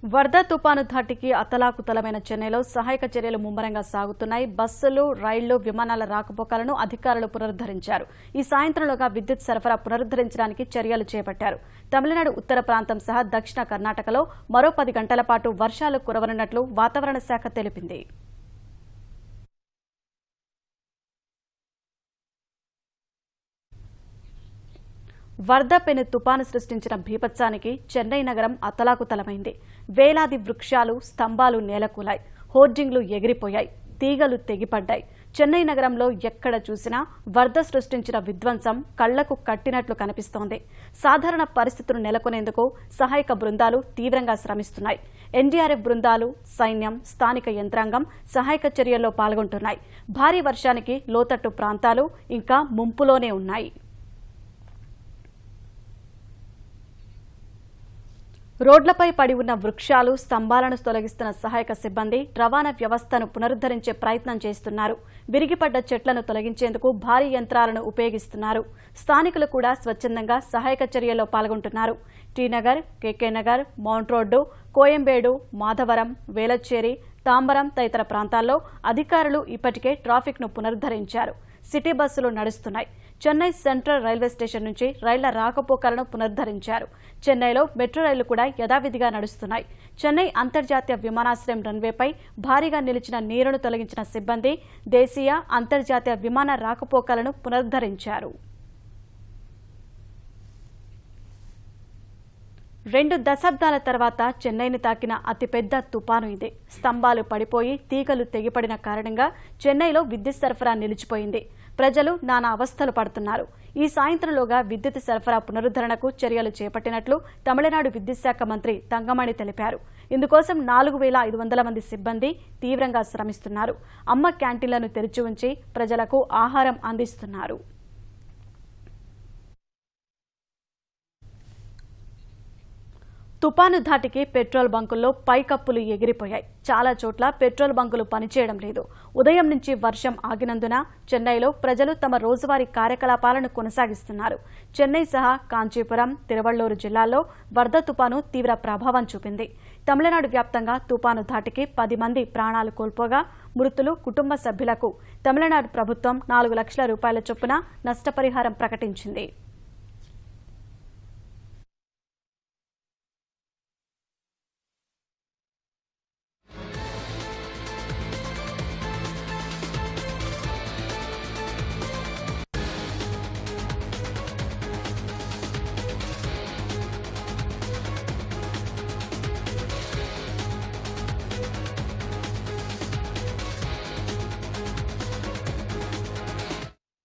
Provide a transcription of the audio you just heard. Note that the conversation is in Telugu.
వరద తుపాను ధాటికి అతలాకుతలమైన చెన్నైలో సహాయక చర్యలు ముమ్మరంగా సాగుతున్నాయి. బస్సులు, రైళ్లు, విమానాల రాకపోకలను అధికారులు పునరుద్ధరించారు. ఈ సాయంత్రంలోగా విద్యుత్ సరఫరా పునరుద్ధరించడానికి చర్యలు చేపట్టారు. తమిళనాడు ఉత్తర ప్రాంతం సహా దక్షిణ కర్ణాటకలో మరో 10 గంటల పాటు వర్షాలు కురవనున్నట్లు వాతావరణ శాఖ తెలిపింది. వరద పెను తుపాను సృష్టించిన భీభత్సానికి చెన్నై నగరం అతలాకుతలమైంది. వేలాది వృక్షాలు, స్తంభాలు నేలకూలాయి, హోర్డింగ్లు ఎగిరిపోయాయి, తీగలు తెగిపడ్డాయి. చెన్నై నగరంలో ఎక్కడ చూసినా వరద సృష్టించిన విధ్వంసం కళ్లకు కట్టినట్లు కనిపిస్తోంది. సాధారణ పరిస్థితులు నెలకొనేందుకు సహాయక బృందాలు తీవ్రంగా శ్రమిస్తున్నాయి. ఎన్డీఆర్ఎఫ్ బృందాలు, సైన్యం, స్థానిక యంత్రాంగం సహాయక చర్యల్లో పాల్గొంటున్నాయి. భారీ వర్షానికి లోతట్టు ప్రాంతాలు ఇంకా ముంపులోనే ఉన్నాయి. రోడ్లపై పడి ఉన్న వృక్షాలు, స్తంభాలను తొలగిస్తున్న సహాయక సిబ్బంది రవాణా వ్యవస్థను పునరుద్ధరించే ప్రయత్నం చేస్తున్నారు. విరిగిపడ్డ చెట్లను తొలగించేందుకు భారీ యంత్రాలను ఉపయోగిస్తున్నారు. స్థానికులు కూడా స్వచ్ఛందంగా సహాయక చర్యల్లో పాల్గొంటున్నారు. టీనగర్, కేకే నగర్, మౌంట్ రోడ్డు, కోయంబేడు, మాధవరం, వేలచ్చేరి, తాంబరం తదితర ప్రాంతాల్లో అధికారులు ఇప్పటికే ట్రాఫిక్ను పునరుద్ధరించారు. సిటీ బస్సులు నడుస్తున్నాయి. చెన్నై సెంట్రల్ రైల్వే స్టేషన్ నుంచి రైళ్ల రాకపోకలను పునరుద్ధరించారు. చెన్నైలో మెట్రో రైళ్లు కూడా యథావిధిగా నడుస్తున్నాయి. చెన్నై అంతర్జాతీయ విమానాశ్రయం రన్వేపై భారీగా నిలిచిన నీరును తొలగించిన సిబ్బంది దేశీయ, అంతర్జాతీయ విమాన రాకపోకలను పునరుద్ధరించారు. 2 దశాబ్దాల తర్వాత చెన్నైని తాకిన అతిపెద్ద తుపాను ఇది. స్తంభాలు పడిపోయి తీగలు తెగిపడిన కారణంగా చెన్నైలో విద్యుత్ సరఫరా నిలిచిపోయింది. ప్రజలు నానా అవస్థలు పడుతున్నారు. ఈ సాయంత్రంలోగా విద్యుత్ సరఫరా పునరుద్ధరణకు చర్యలు చేపట్టినట్లు తమిళనాడు విద్యుత్ శాఖ మంత్రి తంగమణి తెలిపారు. ఇందుకోసం 4500 మంది సిబ్బంది తీవ్రంగా శ్రమిస్తున్నారు. అమ్మ క్యాంటీన్లను తెరిచి ఉంచి ప్రజలకు ఆహారం అందిస్తున్నారు. తుపాను ధాటికి పెట్రోల్ బంకుల్లో పైకప్పులు ఎగిరిపోయాయి. చాలా చోట్ల పెట్రోల్ బంకులు పనిచేయడం లేదు. ఉదయం నుంచి వర్షం ఆగినందున చెన్నైలో ప్రజలు తమ రోజువారీ కార్యకలాపాలను కొనసాగిస్తున్నారు. చెన్నై సహా కాంచీపురం, తిరువళ్లూరు జిల్లాల్లో వరద తుపాను తీవ్ర ప్రభావం చూపింది. తమిళనాడు వ్యాప్తంగా తుపాను ధాటికి 10 మంది ప్రాణాలు కోల్పోగా మృతులు కుటుంబ సభ్యులకు తమిళనాడు ప్రభుత్వం 4 లక్షల రూపాయల చొప్పున నష్టపరిహారం ప్రకటించింది.